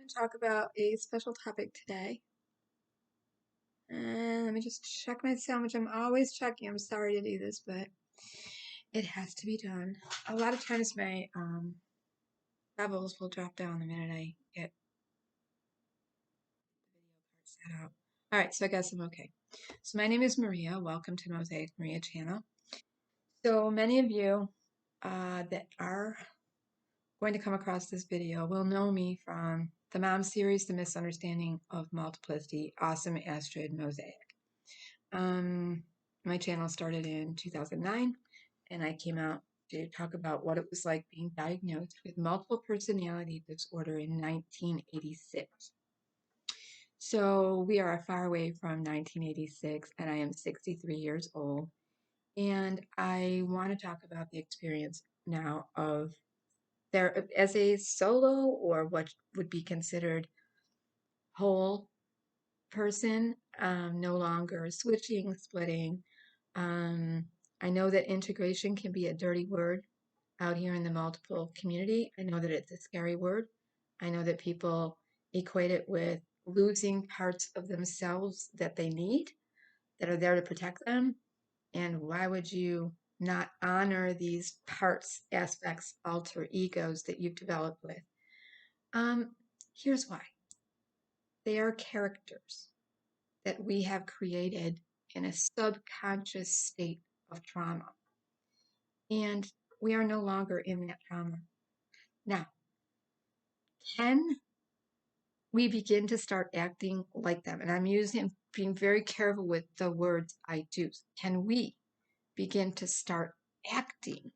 going to talk about a special topic today. And let me just check my sandwich. I'm always checking. I'm sorry to do this, but it has to be done. A lot of times my levels will drop down the minute I get the video part set up. All right, so I guess I'm okay. So my name is Maria. Welcome to Mosaic Maria channel. So many of you that are going to come across this video will know me from the Mom series, The Misunderstanding of Multiplicity, Awesome Astrid Mosaic. My channel started in 2009, and I came out to talk about what it was like being diagnosed with multiple personality disorder in 1986. So we are far away from 1986, and I am 63 years old. And I want to talk about the experience now of there as a solo or what would be considered whole person, no longer switching, splitting. I know that integration can be a dirty word out here in the multiple community. I know that it's a scary word. I know that people equate it with losing parts of themselves that they need, that are there to protect them. And why would you not honor these parts, aspects, alter egos that you've developed with? Here's why. They are characters that we have created in a subconscious state of trauma. And we are no longer in that trauma. Now, can we begin to start acting like them? And I'm being very careful with the words I choose. Can we begin to start acting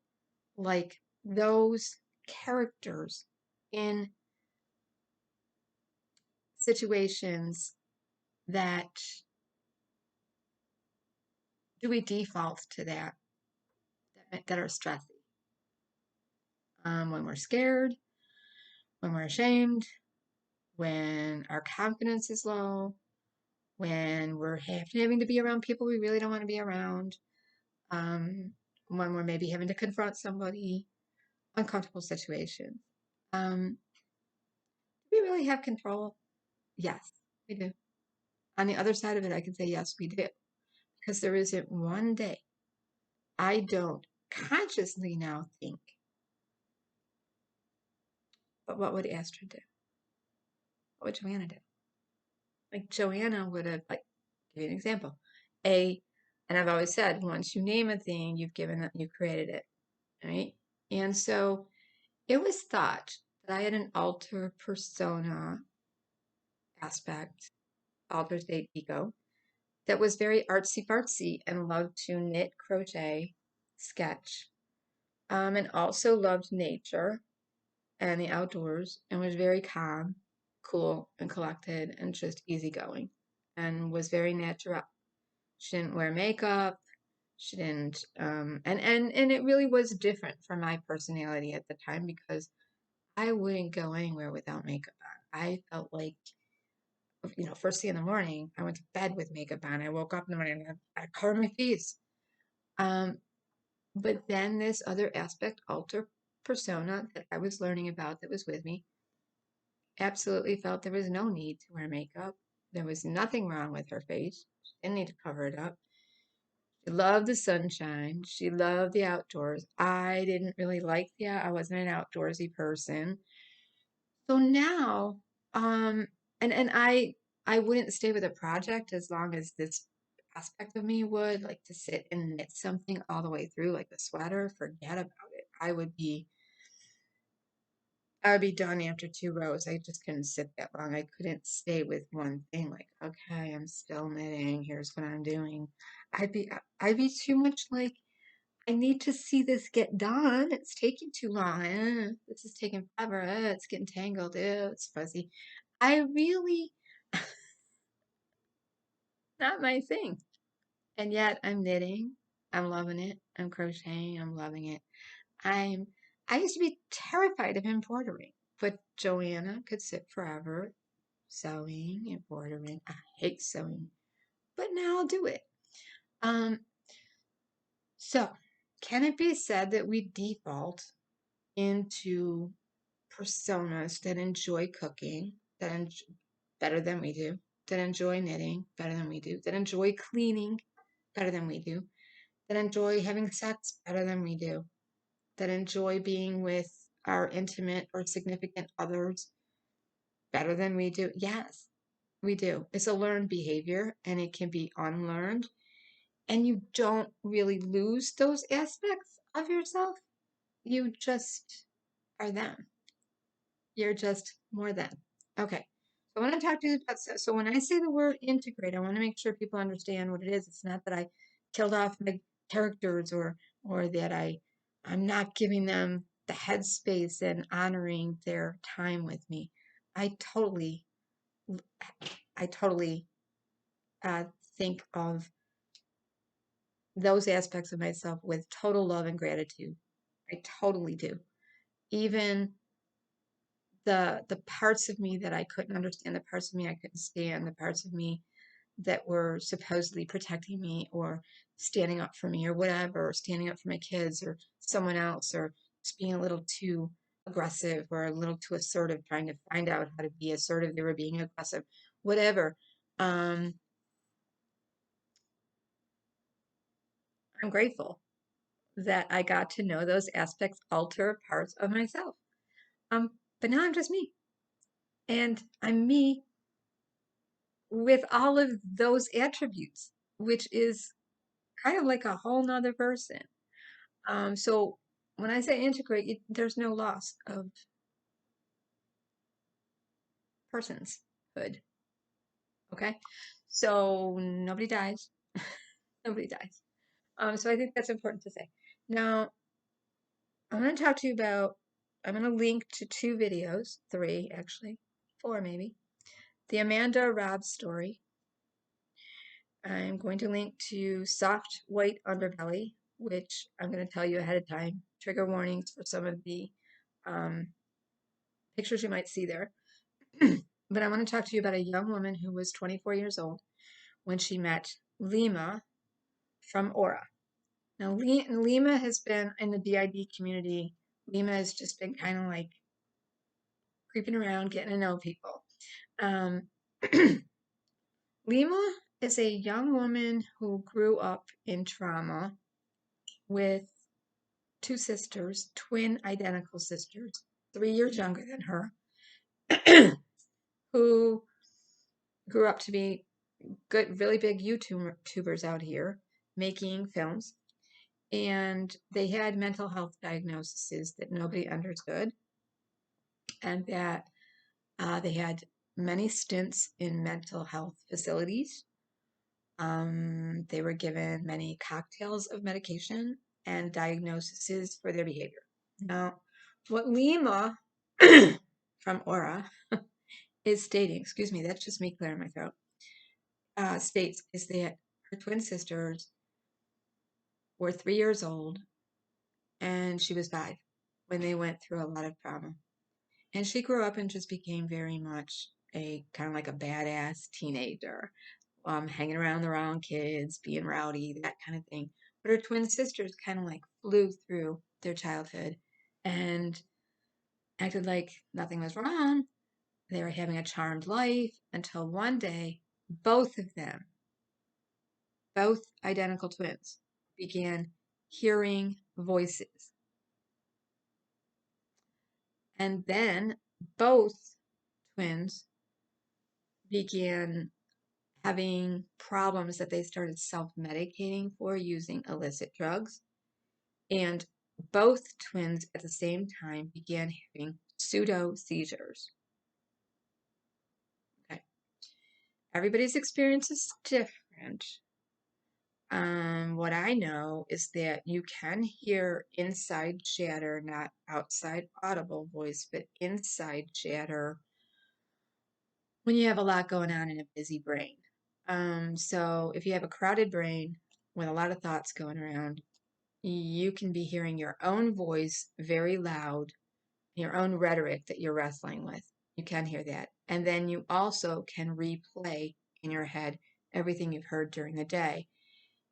like those characters in situations that do we default to that are stressy? When we're scared, when we're ashamed, when our confidence is low, when we're having to be around people we really don't want to be around, when we're maybe having to confront somebody, uncomfortable situations. Do we really have control? Yes, we do. On the other side of it, I can say yes, we do. Because there isn't one day I don't consciously now think, but what would Astrid do? What would Joanna do? Like Joanna would have, like, give you an example. And I've always said, once you name a thing, you've created it, right? And so it was thought that I had an alter persona aspect, alter state ego, that was very artsy-fartsy and loved to knit, crochet, sketch, and also loved nature and the outdoors, and was very calm, cool, and collected, and just easygoing, and was very natural. She didn't wear makeup. She didn't, and it really was different from my personality at the time because I wouldn't go anywhere without makeup on. I felt like, first thing in the morning, I went to bed with makeup on. I woke up in the morning and I covered my face. But then this other aspect, alter persona, that I was learning about that was with me, absolutely felt there was no need to wear makeup. There was nothing wrong with her face. She didn't need to cover it up. She loved the sunshine. She loved the outdoors. I didn't really I wasn't an outdoorsy person. So now, and I wouldn't stay with a project as long as this aspect of me would, like to sit and knit something all the way through, like a sweater, forget about it. I would be done after 2 rows. I just couldn't sit that long. I couldn't stay with one thing, like, okay, I'm still knitting, here's what I'm doing. I'd be too much like, I need to see this get done. It's taking too long. This is taking forever. It's getting tangled. It's fuzzy. I really, not my thing. And yet I'm knitting. I'm loving it. I'm crocheting. I'm loving it. I used to be terrified of embroidering, but Joanna could sit forever sewing, embroidering. I hate sewing, but now I'll do it. So can it be said that we default into personas that enjoy cooking, that better than we do, that enjoy knitting better than we do, that enjoy cleaning better than we do, that enjoy having sex better than we do, that enjoy being with our intimate or significant others better than we do. Yes, we do. It's a learned behavior and it can be unlearned. And you don't really lose those aspects of yourself. You just are them. You're just more than. Okay. So I want to talk to you about, so when I say the word integrate, I want to make sure people understand what it is. It's not that I killed off my characters or that I'm not giving them the headspace and honoring their time with me. I totally think of those aspects of myself with total love and gratitude. I totally do. Even the parts of me that I couldn't understand, the parts of me I couldn't stand, the parts of me that were supposedly protecting me or standing up for me or whatever, or standing up for my kids or someone else, or just being a little too aggressive or a little too assertive, trying to find out how to be assertive. They were being aggressive, whatever. I'm grateful that I got to know those aspects, alter parts of myself. But now I'm just me. And I'm me with all of those attributes, which is kind of like a whole nother person. So when I say integrate, there's no loss of personhood. Okay? So nobody dies. Nobody dies. So I think that's important to say. Now, I'm going to talk to you about, I'm going to link to 2 videos, 3 actually, 4 maybe. The Amanda Rabb story. I'm going to link to Soft White Underbelly, which I'm going to tell you ahead of time. Trigger warnings for some of the pictures you might see there. But I want to talk to you about a young woman who was 24 years old when she met Lima from Aura. Now, Lima has been in the D.I.D community. Lima has just been kind of like creeping around, getting to know people. Lima is a young woman who grew up in trauma with 2 sisters, twin identical sisters, 3 years younger than her, who grew up to be good, really big YouTubers out here making films. And they had mental health diagnoses that nobody understood, and that they had many stints in mental health facilities. They were given many cocktails of medication and diagnoses for their behavior. Now, what Lima from Aura is stating, excuse me, that's just me clearing my throat, states is that her twin sisters were 3 years old and she was 5 when they went through a lot of trauma. And she grew up and just became very much a kind of like a badass teenager, hanging around the wrong kids, being rowdy, that kind of thing. But her twin sisters kind of like flew through their childhood and acted like nothing was wrong. They were having a charmed life until one day, both of them, both identical twins, began hearing voices. And then both twins began having problems that they started self-medicating for using illicit drugs. And both twins at the same time began having pseudo seizures. Okay. Everybody's experience is different. What I know is that you can hear inside chatter, not outside audible voice, but inside chatter when you have a lot going on in a busy brain. So if you have a crowded brain with a lot of thoughts going around, you can be hearing your own voice very loud, your own rhetoric that you're wrestling with. You can hear that. And then you also can replay in your head everything you've heard during the day.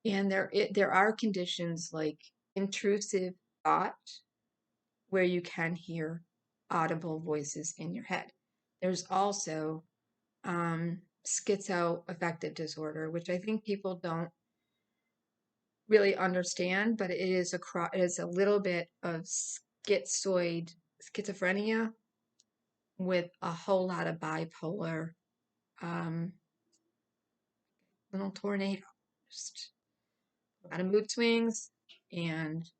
And there are conditions like intrusive thought where you can hear audible voices in your head. There's also schizoaffective disorder, which I think people don't really understand, but it is a little bit of schizophrenia with a whole lot of bipolar, um, little tornado, just a lot of mood swings and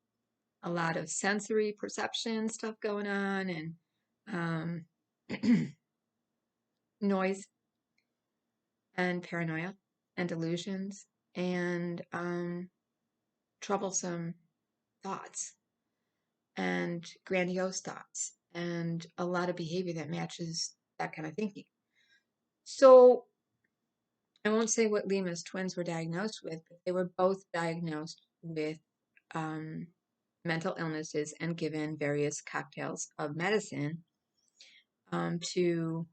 a lot of sensory perception stuff going on, and noise and paranoia and delusions and troublesome thoughts and grandiose thoughts and a lot of behavior that matches that kind of thinking. So I won't say what Lima's twins were diagnosed with, but they were both diagnosed with mental illnesses and given various cocktails of medicine to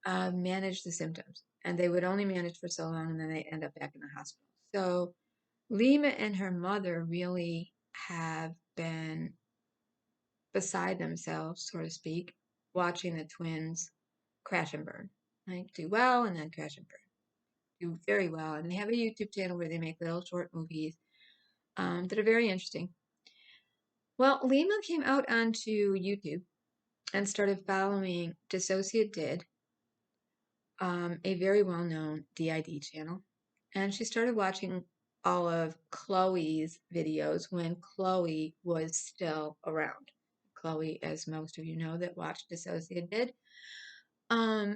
manage the symptoms. And they would only manage for so long, and then they end up back in the hospital. So Lima and her mother really have been beside themselves, so to speak, watching the twins crash and burn. Like do well and then crash and burn. Do very well. And they have a YouTube channel where they make little short movies that are very interesting. Well, Lima came out onto YouTube and started following DisscoiaDID, a very well-known D.I.D channel. And she started watching all of Chloe's videos when Chloe was still around. Chloe, as most of you know that watched DisscoiaDID,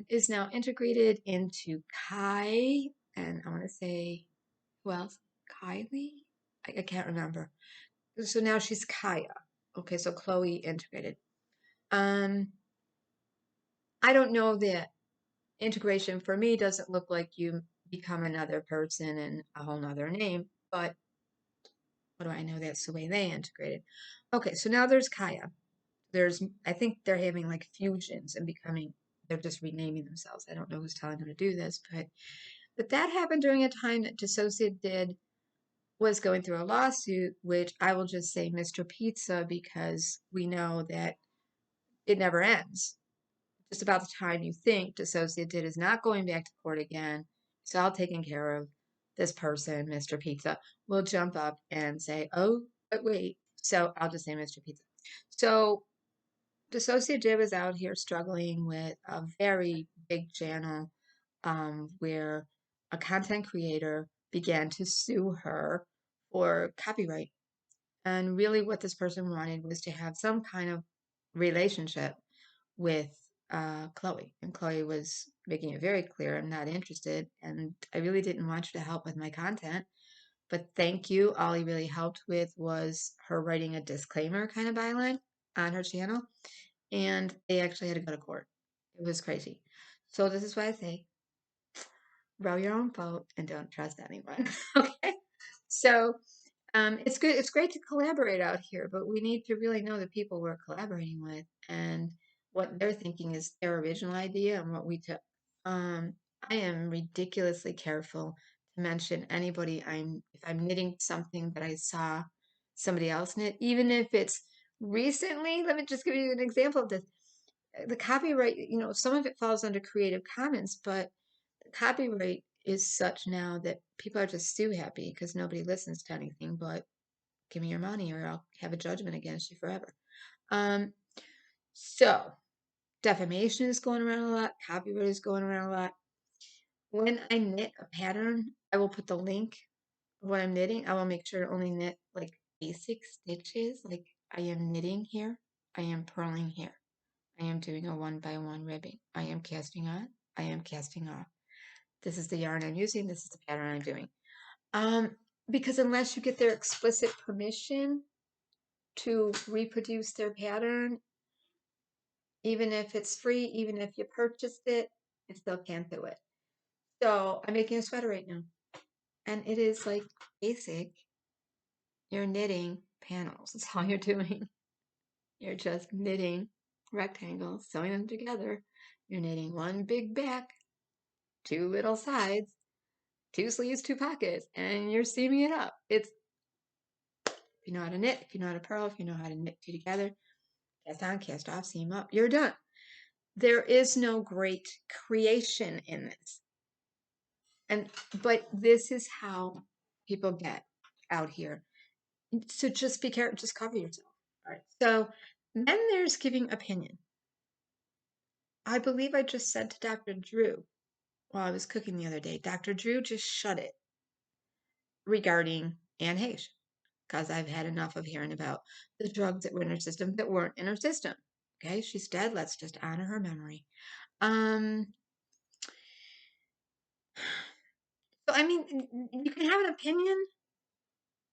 is now integrated into Kai, and I want to say, who else? Kylie? I can't remember. So now she's Kaya. Okay, so Chloe integrated. I don't know that integration for me doesn't look like you become another person and a whole nother name, but what do I know? That's the way they integrated. Okay, so now there's Kaya. I think they're having like fusions and they're just renaming themselves. I don't know who's telling them to do this, but that happened during a time that DisscoiaDID was going through a lawsuit, which I will just say Mr. Pizza, because we know that it never ends. Just about the time you think DisscoiaDID is not going back to court again, it's all taken care of. This person, Mr. Pizza, will jump up and say, oh, but wait. So I'll just say Mr. Pizza. So DisscoiaDID was out here struggling with a very big channel where a content creator began to sue her for copyright. And really what this person wanted was to have some kind of relationship with Chloe. And Chloe was making it very clear, I'm not interested. And I really didn't want you to help with my content. But thank you. All he really helped with was her writing a disclaimer kind of byline on her channel. And they actually had to go to court. It was crazy. So this is why I say, row your own boat and don't trust anyone. Okay? So it's good. It's great to collaborate out here, but we need to really know the people we're collaborating with and what they're thinking is their original idea and what we took. I am ridiculously careful to mention anybody. If I'm knitting something that I saw somebody else knit, even if it's recently. Let me just give you an example of this. The copyright, some of it falls under Creative Commons, but the copyright is such now that people are just too happy because nobody listens to anything but give me your money or I'll have a judgment against you forever. So defamation is going around a lot. Copyright is going around a lot. When I knit a pattern, I will put the link of what I'm knitting. I will make sure to only knit like basic stitches. Like I am knitting here. I am purling here. I am doing a 1x1 ribbing. I am casting on. I am casting off. This is the yarn I'm using. This is the pattern I'm doing. Because unless you get their explicit permission to reproduce their pattern, even if it's free, even if you purchased it, I still can't do it. So I'm making a sweater right now. And it is like basic. You're knitting panels. That's all you're doing. You're just knitting rectangles, sewing them together. You're knitting one big back, two little sides, two sleeves, two pockets, and you're seaming it up. If you know how to knit, if you know how to purl, if you know how to knit two together, cast on, cast off, seam up, you're done. there is no great creation in this. But this is how people get out here. So just be careful, just cover yourself. All right. So then there's giving opinion. I believe I just said to Dr. Drew while I was cooking the other day, Dr. Drew just shut it regarding Anne Heche, because I've had enough of hearing about the drugs that were in her system that weren't in her system. Okay, she's dead. Let's just honor her memory. So I mean, you can have an opinion,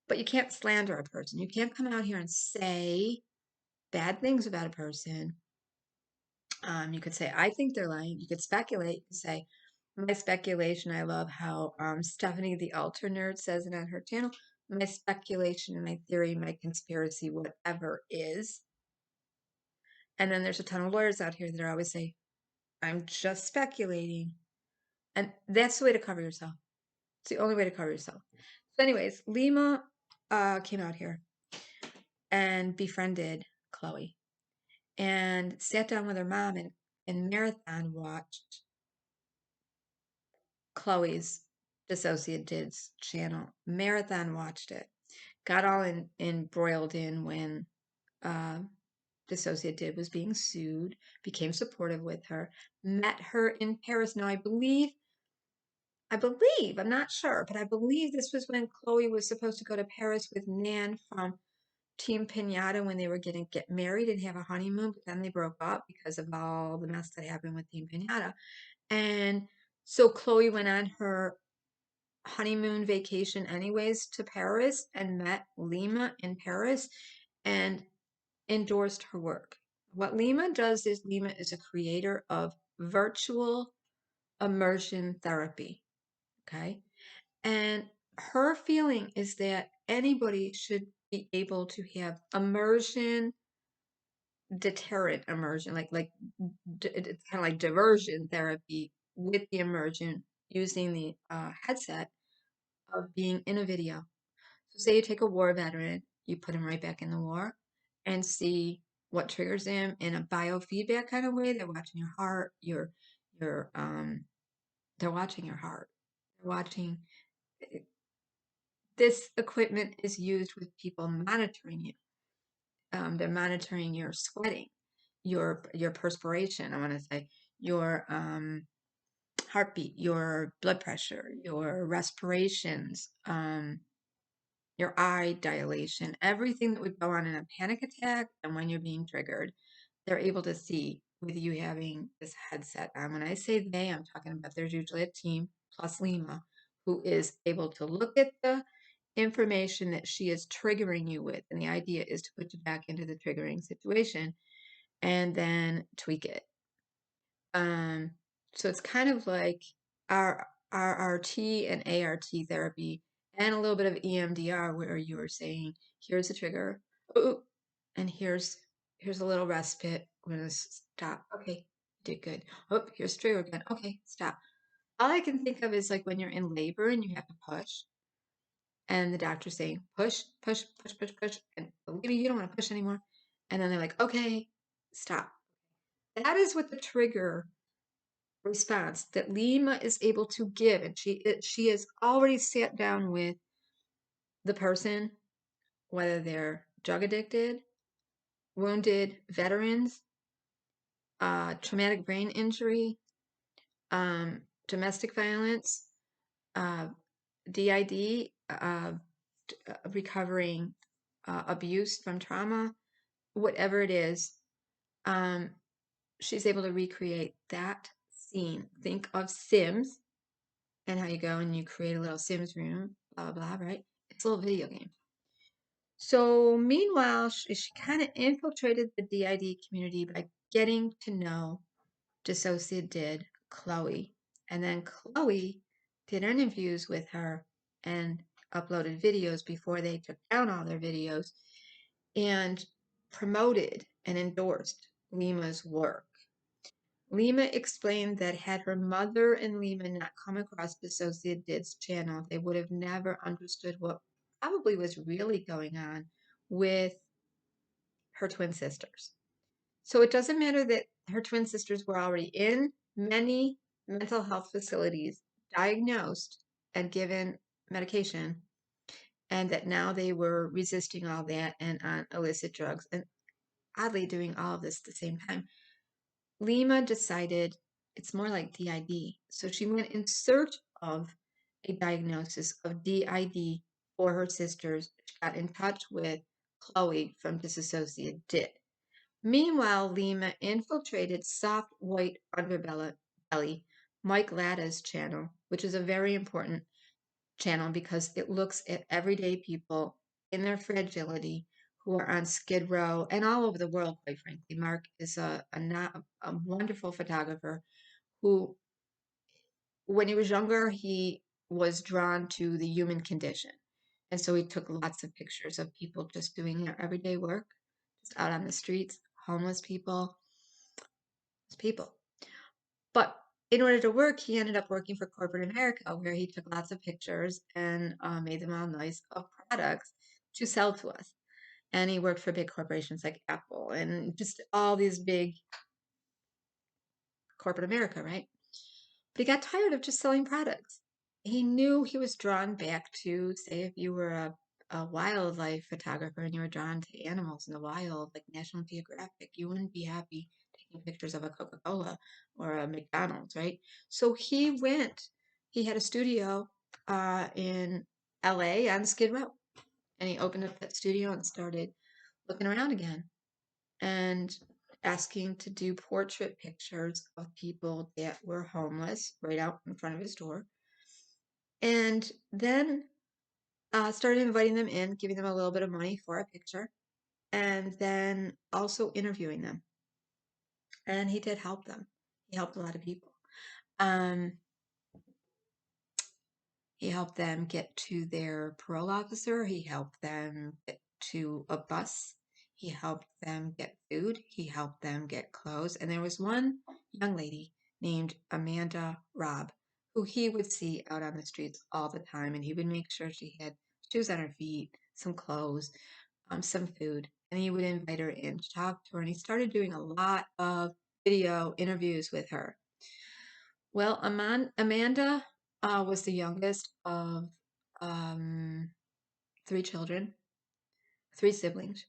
but you can't slander a person. You can't come out here and say bad things about a person. You could say, I think they're lying. You could speculate. You could say, my speculation. I love how Stephanie, the altar nerd, says it on her channel. My speculation and my theory, my conspiracy, whatever is. And then there's a ton of lawyers out here that are always say, I'm just speculating. And that's the way to cover yourself. It's the only way to cover yourself. So anyways, Lima came out here and befriended Chloe and sat down with her mom and marathon watched Chloe's DisscoiaDID's channel. Marathon watched it. Got all embroiled in when DisscoiaDID was being sued, became supportive with her, met her in Paris. Now I believe, I'm not sure, but I believe this was when Chloe was supposed to go to Paris with Nan from Team Pinata when they were going to get married and have a honeymoon, but then they broke up because of all the mess that happened with Team Pinata. And so Chloe went on her honeymoon vacation anyways to Paris and met Lima in Paris and endorsed her work. What Lima does is Lima is a creator of virtual immersion therapy. Okay. And her feeling is that anybody should be able to have immersion, deterrent immersion, it's kind of like diversion therapy with the immersion using the headset of being in a video. So say you take a war veteran, you put him right back in the war and see what triggers him in a biofeedback kind of way. They're watching your heart, they're watching your heart. They're watching this equipment is used with people monitoring you. They're monitoring your sweating, your perspiration, I want to say, your heartbeat, your blood pressure, your respirations, your eye dilation, everything that would go on in a panic attack and when you're being triggered, they're able to see with you having this headset on. When I say they, I'm talking about there's usually a team plus Lima who is able to look at the information that she is triggering you with. And the idea is to put you back into the triggering situation and then tweak it. So it's kind of like our RT and ART therapy and a little bit of EMDR where you are saying, here's a trigger, ooh, and here's a little respite. We're gonna stop. Okay, did good. Oh, here's a trigger again. Okay, stop. All I can think of is like when you're in labor and you have to push, and the doctor's saying, push, push, push, push, push, and believe me, you don't want to push anymore. And then they're like, okay, stop. That is what the trigger response that Lima is able to give, and she has already sat down with the person, whether they're drug addicted, wounded veterans, traumatic brain injury, domestic violence, D.I.D, recovering abuse from trauma, whatever it is, she's able to recreate that scene. Think of Sims and how you go and you create a little Sims room, blah, blah, blah, right? It's a little video game. So meanwhile, she kind of infiltrated the D.I.D community by getting to know DisscoiaDID Chloe. And then Chloe did interviews with her and uploaded videos before they took down all their videos and promoted and endorsed Lima's work. Lima explained that had her mother and Lima not come across DisscoiaDID's channel, they would have never understood what probably was really going on with her twin sisters. So it doesn't matter that her twin sisters were already in many mental health facilities, diagnosed and given medication, and that now they were resisting all that and on illicit drugs, and oddly doing all of this at the same time. Lima decided it's more like D.I.D. So she went in search of a diagnosis of D.I.D. for her sisters. She got in touch with Chloe from DisscoiaDID. Meanwhile, Lima infiltrated Soft White Underbelly, Mike Latta's channel, which is a very important channel because it looks at everyday people in their fragility who are on Skid Row and all over the world, quite frankly. Mark is a wonderful photographer who, when he was younger, he was drawn to the human condition. And so he took lots of pictures of people just doing their everyday work, just out on the streets, homeless people, just people. But in order to work, he ended up working for corporate America, where he took lots of pictures and made them all nice of products to sell to us. And he worked for big corporations like Apple and just all these big corporate America, right? But he got tired of just selling products. He knew he was drawn back to, say, if you were a wildlife photographer and you were drawn to animals in the wild, like National Geographic, you wouldn't be happy taking pictures of a Coca-Cola or a McDonald's, right? So he had a studio in LA on Skid Row. And he opened up that studio and started looking around again and asking to do portrait pictures of people that were homeless right out in front of his door. And then started inviting them in, giving them a little bit of money for a picture, and then also interviewing them. And he did help them. He helped a lot of people. He helped them get to their parole officer. He helped them get to a bus. He helped them get food. He helped them get clothes. And there was one young lady named Amanda Rabb who he would see out on the streets all the time. And he would make sure she had shoes on her feet, some clothes, some food. And he would invite her in to talk to her. And he started doing a lot of video interviews with her. Well, Amanda was the youngest of three children, three siblings,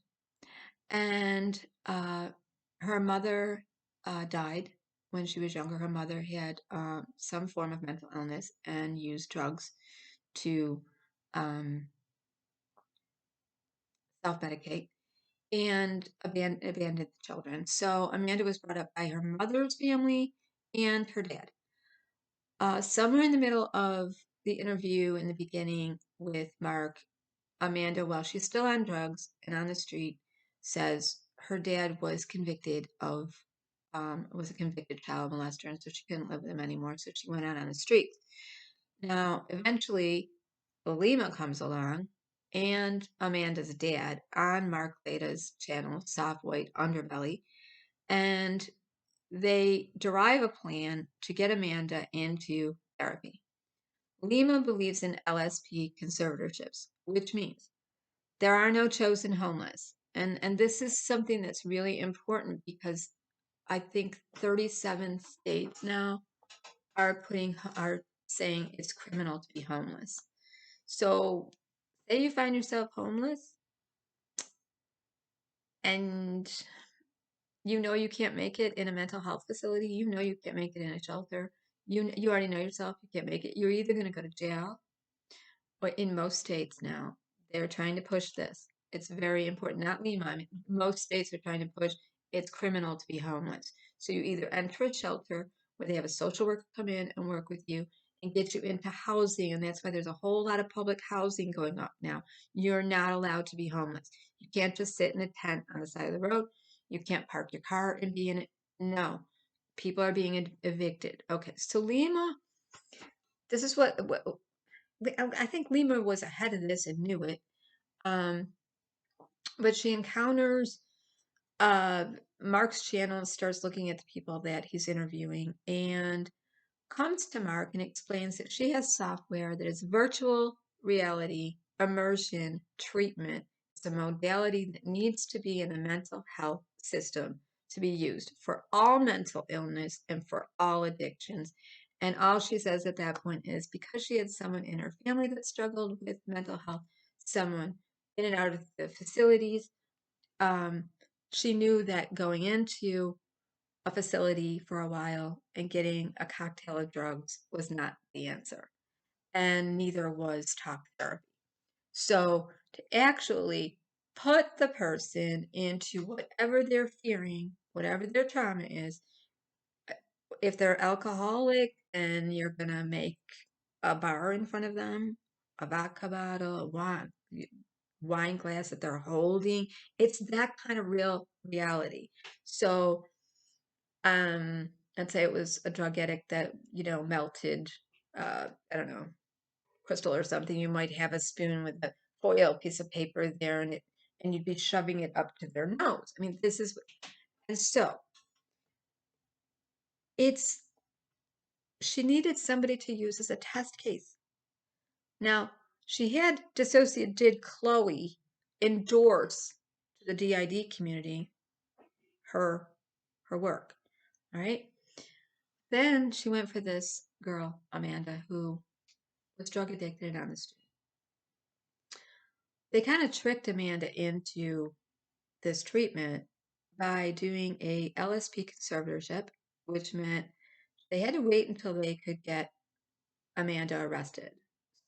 and her mother died when she was younger. Her mother had some form of mental illness and used drugs to self-medicate and abandoned the children. So Amanda was brought up by her mother's family and her dad. Somewhere in the middle of the interview in the beginning with Mark, Amanda, while she's still on drugs and on the street, says her dad was a convicted child molester, and so she couldn't live with him anymore, so she went out on the streets. Now, eventually, Lima comes along and Amanda's dad on Mark Lada's channel, Soft White Underbelly, and they derive a plan to get Amanda into therapy. Lima believes in LSP conservatorships, which means there are no chosen homeless. And this is something that's really important because I think 37 states now are saying it's criminal to be homeless. So say you find yourself homeless and you know you can't make it in a mental health facility, you know you can't make it in a shelter, you already know yourself you can't make it. You're either going to go to jail, or in most states now, they're trying to push this. It's very important. Not Lima. I mean, most states are trying to push it's criminal to be homeless. So you either enter a shelter where they have a social worker come in and work with you and get you into housing. And that's why there's a whole lot of public housing going up now. You're not allowed to be homeless. You can't just sit in a tent on the side of the road. You can't park your car and be in it. No. People are being evicted. Okay. So Lima, this is what I think Lima was ahead of this and knew it. But she encounters Mark's channel and starts looking at the people that he's interviewing and comes to Mark and explains that she has software that is virtual reality immersion treatment. It's a modality that needs to be in the mental health system to be used for all mental illness and for all addictions. And all she says at that point is because she had someone in her family that struggled with mental health, someone in and out of the facilities, she knew that going into a facility for a while and getting a cocktail of drugs was not the answer. And neither was talk therapy. So to actually put the person into whatever they're fearing, whatever their trauma is, if they're alcoholic and you're going to make a bar in front of them, a vodka bottle, a wine glass that they're holding, it's that kind of real reality. So, let's say it was a drug addict that, melted, I don't know, crystal or something. You might have a spoon with a foil piece of paper there and you'd be shoving it up to their nose. I mean, and so she needed somebody to use as a test case. Now, she had DisscoiaDID Chloe endorse to the D.I.D community her work. All right. Then she went for this girl, Amanda, who was drug addicted on the street. They kind of tricked Amanda into this treatment by doing a LSP Conservatorship, which meant they had to wait until they could get Amanda arrested.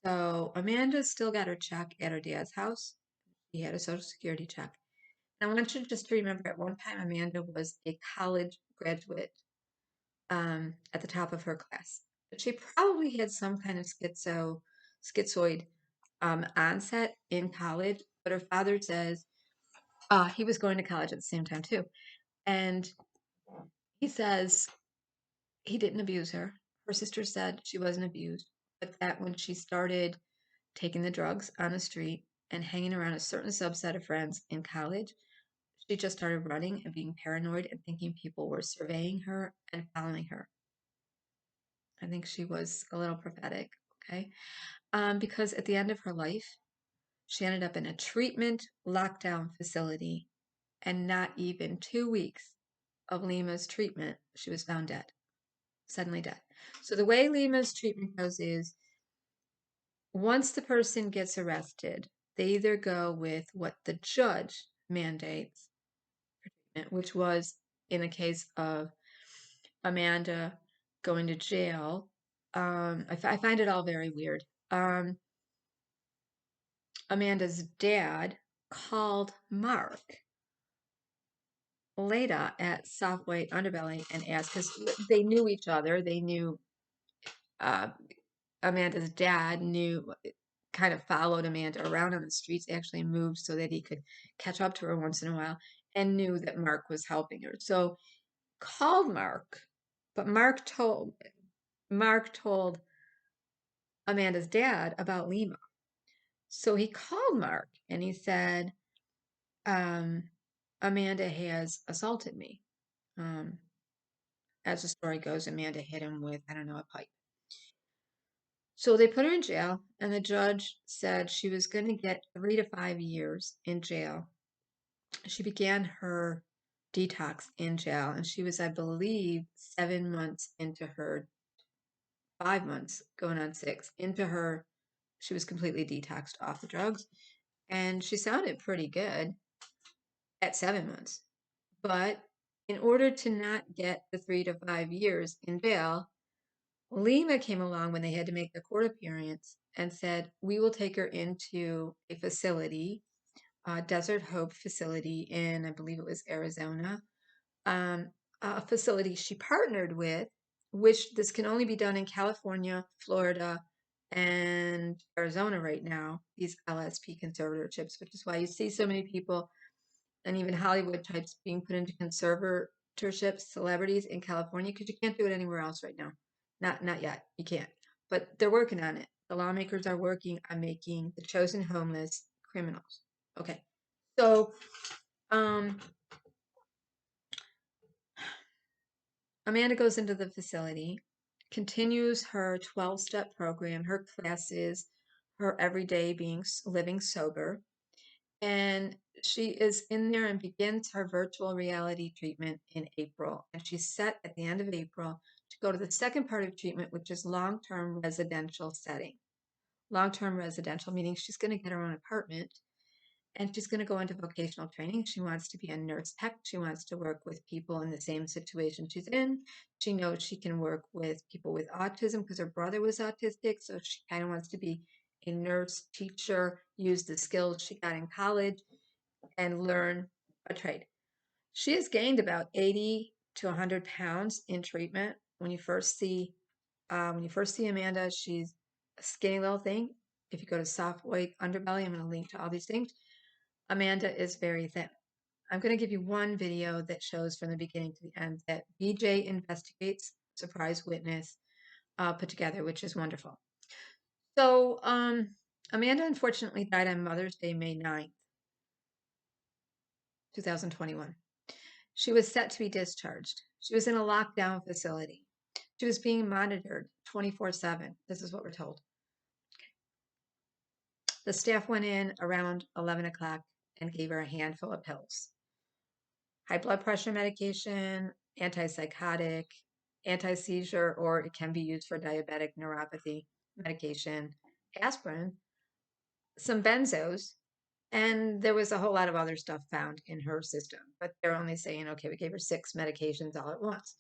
So Amanda still got her check at her dad's house. He had a Social Security check. And I want you just to remember at one time Amanda was a college graduate at the top of her class. But she probably had some kind of schizoid onset in college. But her father says he was going to college at the same time too. And he says he didn't abuse her. Her sister said she wasn't abused, but that when she started taking the drugs on the street and hanging around a certain subset of friends in college, she just started running and being paranoid and thinking people were surveying her and following her. I think she was a little prophetic, okay? Because at the end of her life, she ended up in a treatment lockdown facility, and not even 2 weeks of Lima's treatment, she was found dead, suddenly dead. So the way Lima's treatment goes is once the person gets arrested, they either go with what the judge mandates, which was in the case of Amanda going to jail. I find it all very weird. Amanda's dad called Mark later at Soft White Underbelly and asked, because they knew each other. They knew Amanda's dad kind of followed Amanda around on the streets, actually moved so that he could catch up to her once in a while, and knew that Mark was helping her. So called Mark, but Mark told Amanda's dad about Lima. So he called Mark and he said, Amanda has assaulted me. As the story goes, Amanda hit him with, I don't know, a pipe. So they put her in jail, and the judge said she was going to get 3 to 5 years in jail. She began her detox in jail, and she was, I believe, 7 months into her, 5 months, going on 6, she was completely detoxed off the drugs, and she sounded pretty good at 7 months. But in order to not get the 3 to 5 years in jail, Lima came along when they had to make the court appearance and said, we will take her into a facility, Desert Hope facility in, I believe it was Arizona, a facility she partnered with, which this can only be done in California, Florida, and Arizona right now, these LSP conservatorships, which is why you see so many people and even Hollywood types being put into conservatorships, celebrities in California, because you can't do it anywhere else right now. Not yet. You can't. But they're working on it. The lawmakers are working on making the chosen homeless criminals. Okay. So, Amanda goes into the facility, continues her 12-step program, her classes, her everyday living sober. And she is in there and begins her virtual reality treatment in April. And she's set at the end of April to go to the second part of treatment, which is long-term residential setting. Long-term residential, meaning she's going to get her own apartment and she's going to go into vocational training. She wants to be a nurse tech. She wants to work with people in the same situation she's in. She knows she can work with people with autism because her brother was autistic. So she kind of wants to be a nurse teacher, use the skills she got in college, and learn a trade. She has gained about 80 to 100 pounds in treatment. When you first see Amanda, she's a skinny little thing. If you go to soft white underbelly, I'm going to link to all these things. Amanda is very thin. I'm going to give you one video that shows from the beginning to the end that BJ investigates, surprise witness, put together, which is wonderful. So Amanda unfortunately died on Mother's Day, May 9th, 2021. She was set to be discharged. She was in a lockdown facility. She was being monitored 24/7. This is what we're told. The staff went in around 11 o'clock and gave her a handful of pills. High blood pressure medication, antipsychotic, anti-seizure, or it can be used for diabetic neuropathy medication, aspirin, some benzos, and there was a whole lot of other stuff found in her system. But they're only saying, okay, we gave her 6 medications all at once.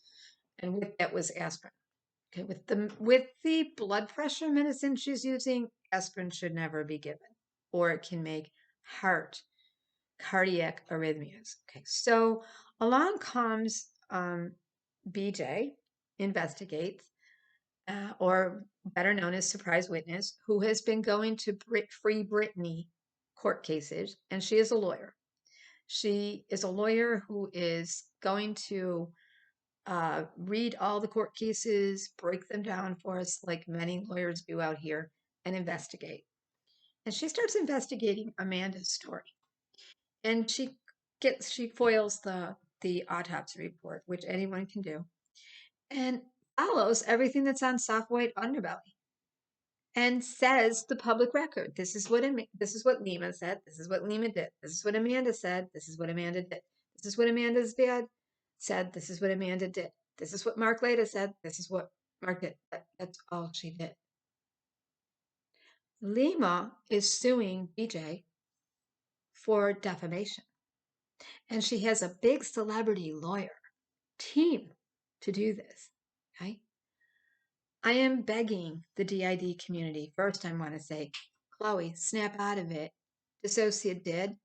And with that was aspirin. Okay, with the blood pressure medicine she's using, aspirin should never be given, or it can make cardiac arrhythmias. Okay, so along comes BJ, investigates, or better known as surprise witness, who has been going to Free Britney court cases, and she is a lawyer. She is a lawyer who is going to read all the court cases, break them down for us like many lawyers do out here, and investigate. And she starts investigating Amanda's story. And she foils the autopsy report, which anyone can do, and follows everything that's on soft white underbelly and says the public record. This is what Lima said. This is what Lima did. This is what Amanda said. This is what Amanda did. This is what Amanda's dad said. This is what Amanda did. This is what Mark later said. This is what Mark did. That's all she did. Lima is suing BJ for defamation. And she has a big celebrity lawyer team to do this. Okay. I am begging the D.I.D community. First, I want to say, Chloe, snap out of it. DisscoiaDID.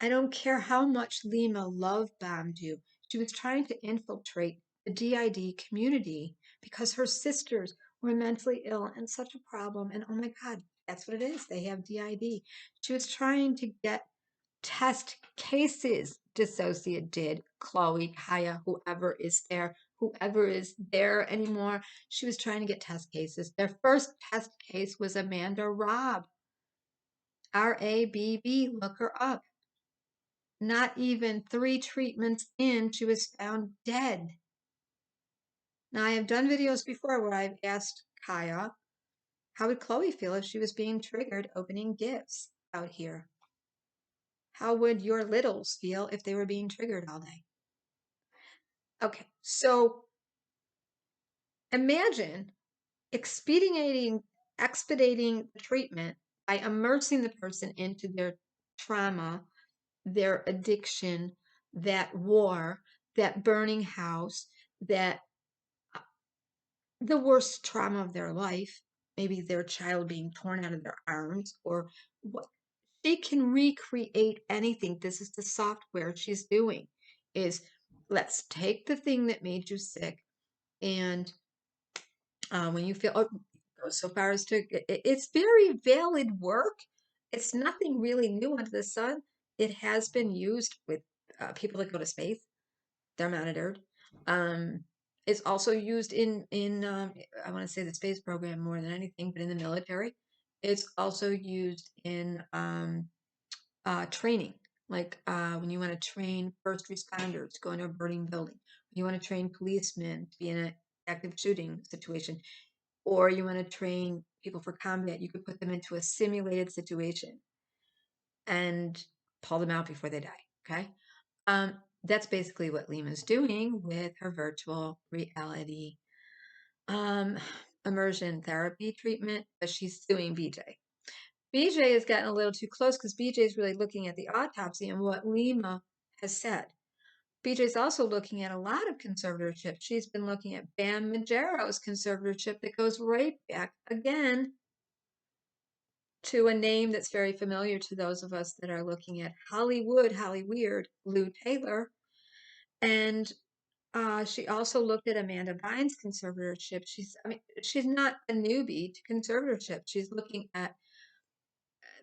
I don't care how much Lima love bombed you. She was trying to infiltrate the D.I.D community because her sisters were mentally ill and such a problem. And oh my God, that's what it is. They have D.I.D. She was trying to get test cases. DisscoiaDID, Chloe, Kaya, whoever is there anymore. She was trying to get test cases. Their first test case was Amanda Rabb. R-A-B-B, look her up. Not even 3 treatments in, she was found dead. Now, I have done videos before where I've asked Kaya, how would Chloe feel if she was being triggered opening gifts out here? How would your littles feel if they were being triggered all day? Okay, so imagine expediting the treatment by immersing the person into their trauma, their addiction, that war, that burning house, that the worst trauma of their life, maybe their child being torn out of their arms, or what. She can recreate anything. This is the software she's doing, is let's take the thing that made you sick, and when you feel, go so far as to, it's very valid work. It's nothing really new under the sun. It has been used with people that go to space. They're monitored. It's also used in I want to say the space program more than anything, but in the military. It's also used in training, like when you want to train first responders to go into a burning building. You want to train policemen to be in an active shooting situation, or you want to train people for combat. You could put them into a simulated situation, and pull them out before they die. Okay. That's basically what Lima's doing with her virtual reality immersion therapy treatment, but she's suing BJ. BJ has gotten a little too close because BJ is really looking at the autopsy and what Lima has said. BJ's also looking at a lot of conservatorships. She's been looking at Bam Majera's conservatorship that goes right back again to a name that's very familiar to those of us that are looking at Hollyweird, Lou Taylor. And she also looked at Amanda Bynes conservatorship. She's not a newbie to conservatorship. She's looking at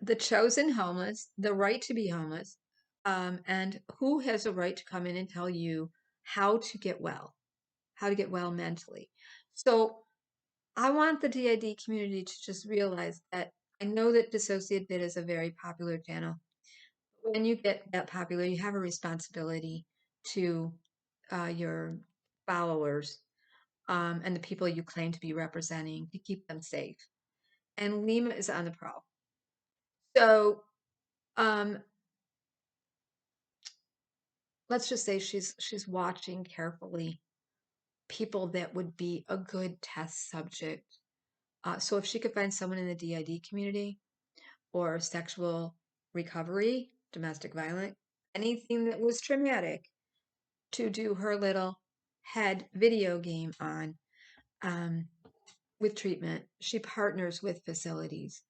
the chosen homeless, the right to be homeless, and who has a right to come in and tell you how to get well mentally. So I want the D.I.D community to just realize that I know that DisscoiaDID is a very popular channel. When you get that popular, you have a responsibility to your followers and the people you claim to be representing to keep them safe. And Lima is on the prowl. So let's just say she's watching carefully people that would be a good test subject. So if she could find someone in the D.I.D community or sexual recovery, domestic violence, anything that was traumatic, to do her little head video game on with treatment, she partners with facilities.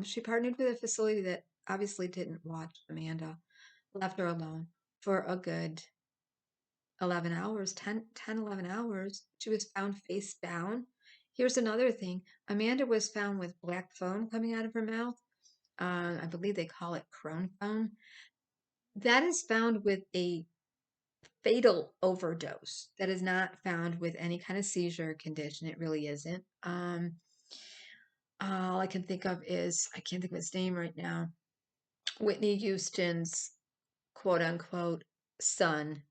She partnered with a facility that obviously didn't watch Amanda, left her alone for a good 11 hours, 10, 11 hours. She was found face down. Here's another thing. Amanda was found with black foam coming out of her mouth. I believe they call it crone foam. That is found with a fatal overdose. That is not found with any kind of seizure condition. It really isn't. All I can think of is, I can't think of his name right now, Whitney Houston's quote unquote son,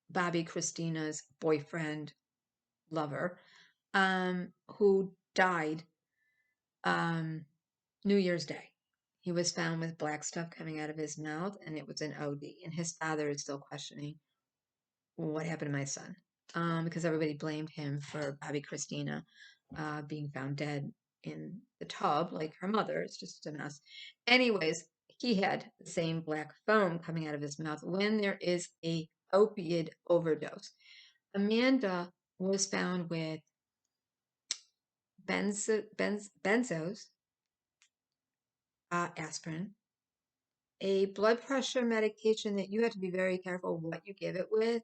Bobby Christina's boyfriend, lover, who died New Year's Day. He was found with black stuff coming out of his mouth, and it was an OD. And his father is still questioning what happened to my son, because everybody blamed him for Bobby Christina being found dead in the tub like her mother. It's just a mess. Anyways, he had the same black foam coming out of his mouth when there is a opiate overdose. Amanda was found with benzos, aspirin, a blood pressure medication that you have to be very careful what you give it with,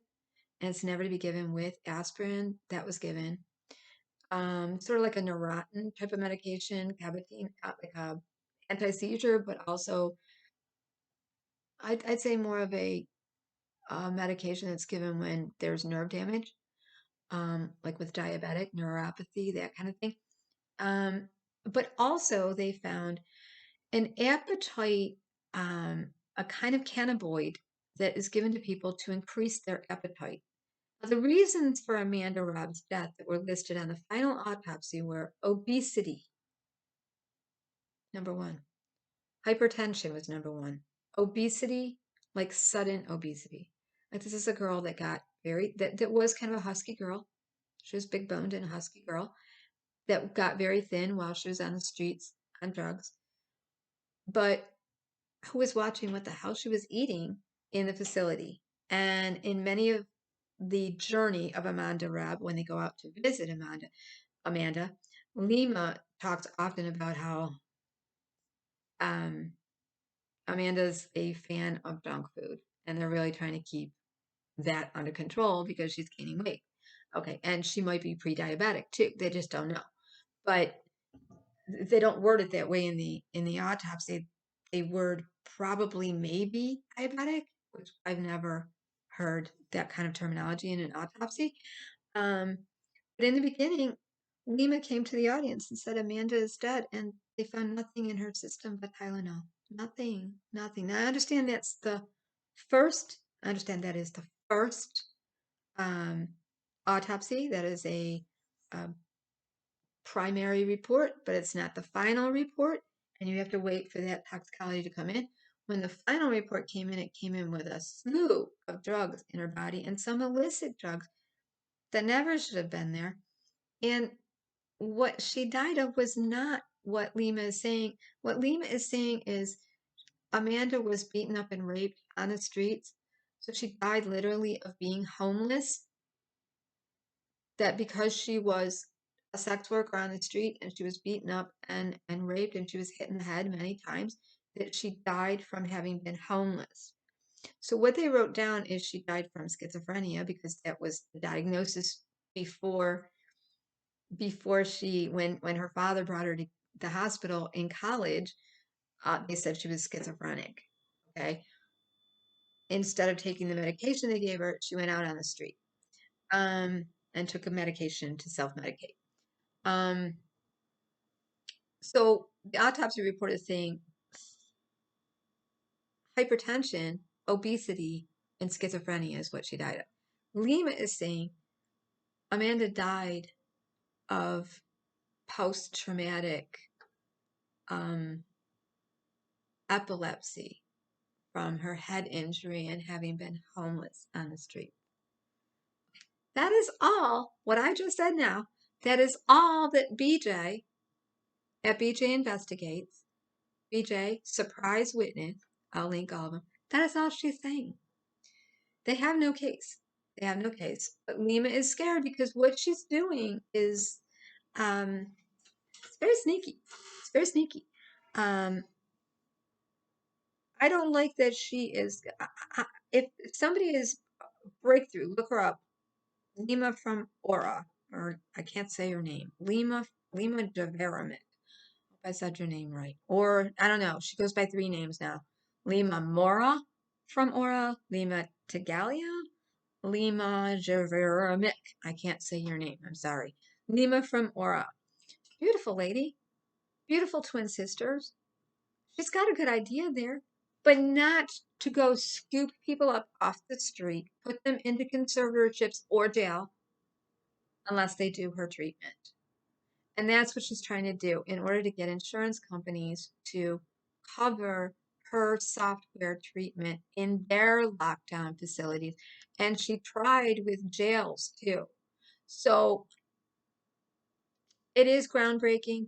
and it's never to be given with aspirin. That was given. Sort of like a Neurontin type of medication, Cabotin, like a anti-seizure, but also I'd say more of a medication that's given when there's nerve damage, like with diabetic neuropathy, that kind of thing. But also they found an appetite, a kind of cannabinoid that is given to people to increase their appetite. Now, the reasons for Amanda Rabb's death that were listed on the final autopsy were obesity, number one. Hypertension was number one. Obesity, like sudden obesity. Like this is a girl that got that was kind of a husky girl. She was big boned and a husky girl that got very thin while she was on the streets on drugs. But who was watching what the hell she was eating in the facility? And in many of the journey of Amanda Rabb, when they go out to visit Amanda, Lima talks often about how Amanda's a fan of junk food, and they're really trying to keep that under control because she's gaining weight. Okay, and she might be pre-diabetic too. They just don't know, but they don't word it that way in the autopsy. They word probably maybe diabetic, which I've never heard that kind of terminology in an autopsy. But in the beginning, Lima came to the audience and said Amanda is dead, and they found nothing in her system but Tylenol. Nothing. Now I understand that's the first. I understand that is the first autopsy. That is a primary report, but it's not the final report, and you have to wait for that toxicology to come in. When the final report came in, it came in with a slew of drugs in her body and some illicit drugs that never should have been there. And what she died of was not what Lima is saying. What Lima is saying is Amanda was beaten up and raped on the streets. So she died literally of being homeless. That because she was a sex worker on the street and she was beaten up and raped and she was hit in the head many times, that she died from having been homeless. So what they wrote down is she died from schizophrenia because that was the diagnosis before she when her father brought her to the hospital in college. They said she was schizophrenic. Okay. Instead of taking the medication they gave her, she went out on the street and took a medication to self-medicate. So the autopsy report is saying hypertension, obesity, and schizophrenia is what she died of. Lima is saying Amanda died of post-traumatic epilepsy from her head injury and having been homeless on the street. That is all what I just said now. That is all that BJ at BJ Investigates, BJ, surprise witness, I'll link all of them. That is all she's saying. They have no case. They have no case. But Lima is scared because what she's doing is it's very sneaky. It's very sneaky. I don't like that she is. If somebody is breakthrough, look her up. Lima from Aura, or I can't say her name. Lima Deveramit. Hope I said your name right. Or I don't know. She goes by 3 names now. Lima Mora from Aura. Lima Tagalia. Lima Jeveramik. I can't say your name. I'm sorry. Lima from Aura. Beautiful lady. Beautiful twin sisters. She's got a good idea there, but not to go scoop people up off the street, put them into conservatorships or jail unless they do her treatment. And that's what she's trying to do in order to get insurance companies to cover her software treatment in their lockdown facilities. And she tried with jails too. So it is groundbreaking,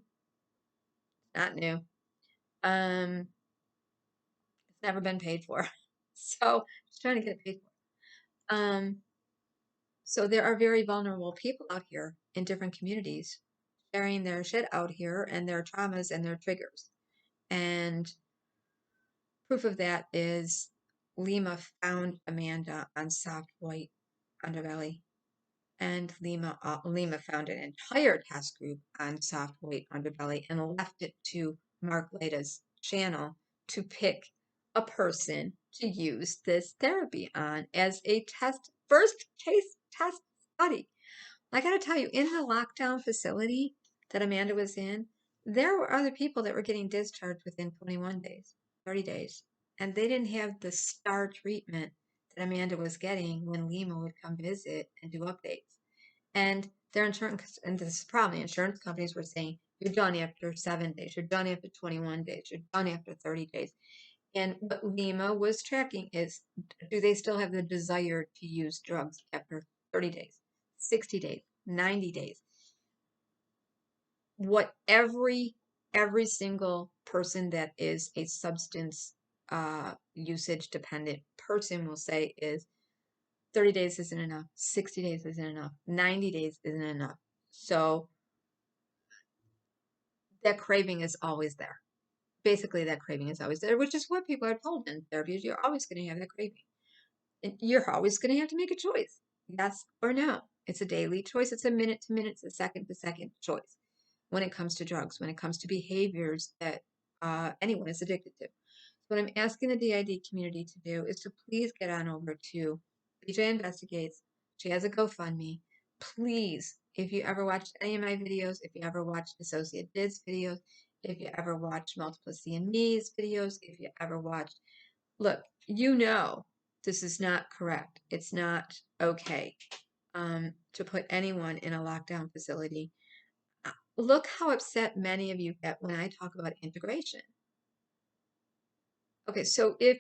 not new. It's never been paid for. So she's trying to get it paid for. So there are very vulnerable people out here in different communities sharing their shit out here and their traumas and their triggers. And proof of that is Lima found Amanda on soft white underbelly. And Lima found an entire test group on soft white underbelly and left it to Mark Lada's channel to pick a person to use this therapy on as a first case test study. I got to tell you, in the lockdown facility that Amanda was in, there were other people that were getting discharged within 21 days, 30 days, and they didn't have the star treatment that Amanda was getting when Lima would come visit and do updates. And their insurance, and this is the problem, the insurance companies were saying, you're done after 7 days, you're done after 21 days, you're done after 30 days. And what Lima was tracking is, do they still have the desire to use drugs after 30 days, 60 days, 90 days? What every single person that is a substance usage dependent person will say is 30 days isn't enough, 60 days isn't enough, 90 days isn't enough. So that craving is always there. Basically, that craving is always there, which is what people are told in therapy. You're always going to have that craving. And you're always going to have to make a choice. Yes or no. It's a daily choice. It's a minute to minute, it's a second to second choice when it comes to drugs, when it comes to behaviors that anyone is addicted to. So what I'm asking the D.I.D community to do is to please get on over to BJ Investigates. She has a GoFundMe. Please, if you ever watched any of my videos, if you ever watched DisscoiaDID's videos, if you ever watched Multiplicity and Me's videos, if you ever watched, look, you know this is not correct. It's not okay to put anyone in a lockdown facility. Look how upset many of you get when I talk about integration. Okay, so if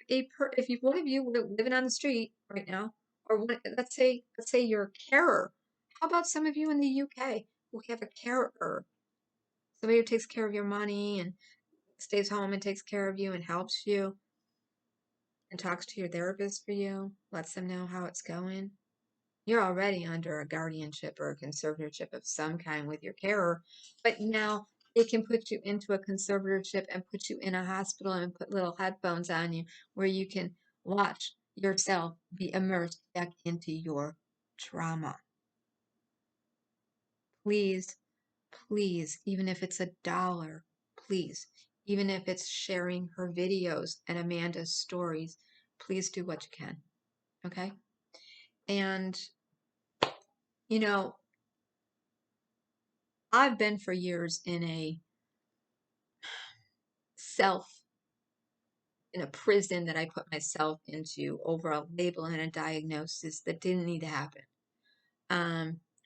one of you were living on the street right now, or let's say you're a carer. How about some of you in the UK who have a carer, somebody who takes care of your money and stays home and takes care of you and helps you and talks to your therapist for you, lets them know how it's going. You're already under a guardianship or a conservatorship of some kind with your carer, but now it can put you into a conservatorship and put you in a hospital and put little headphones on you where you can watch yourself be immersed back into your trauma. Please, please, even if it's $1, please, even if it's sharing her videos and Amanda's stories, please do what you can. Okay? And, you know, I've been for years in a prison that I put myself into over a label and a diagnosis that didn't need to happen.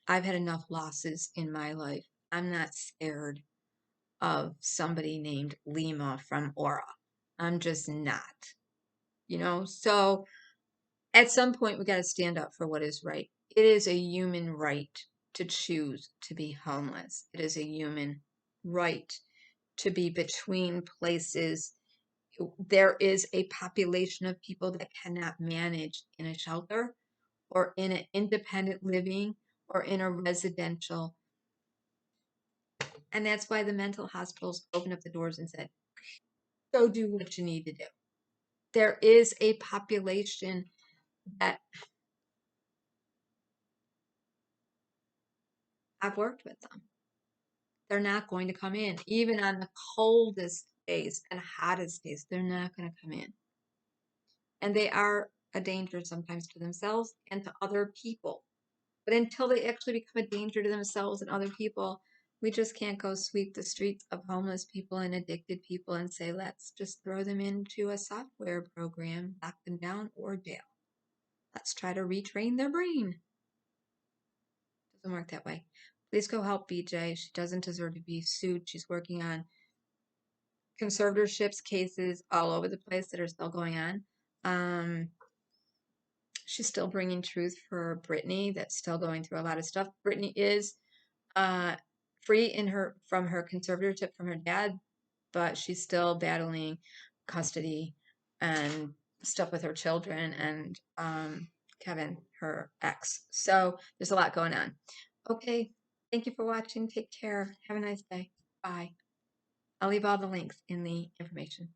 I've had enough losses in my life. I'm not scared of somebody named Lima from Aura. I'm just not, So at some point, we got to stand up for what is right. It is a human right to choose to be homeless. It is a human right to be between places. There is a population of people that cannot manage in a shelter or in an independent living or in a residential. And that's why the mental hospitals opened up the doors and said, go do what you need to do. There is a population that I've worked with them. They're not going to come in. Even on the coldest days and hottest days, they're not going to come in. And they are a danger sometimes to themselves and to other people. But until they actually become a danger to themselves and other people, we just can't go sweep the streets of homeless people and addicted people and say, let's just throw them into a software program, lock them down, or jail. Let's try to retrain their brain. Doesn't work that way. Please go help BJ. She doesn't deserve to be sued. She's working on conservatorships cases all over the place that are still going on. She's still bringing truth for Britney. That's still going through a lot of stuff. Britney is free from her conservatorship from her dad, but she's still battling custody and stuff with her children and Kevin, her ex. So there's a lot going on. Okay, thank you for watching. Take care. Have a nice day. Bye. I'll leave all the links in the information.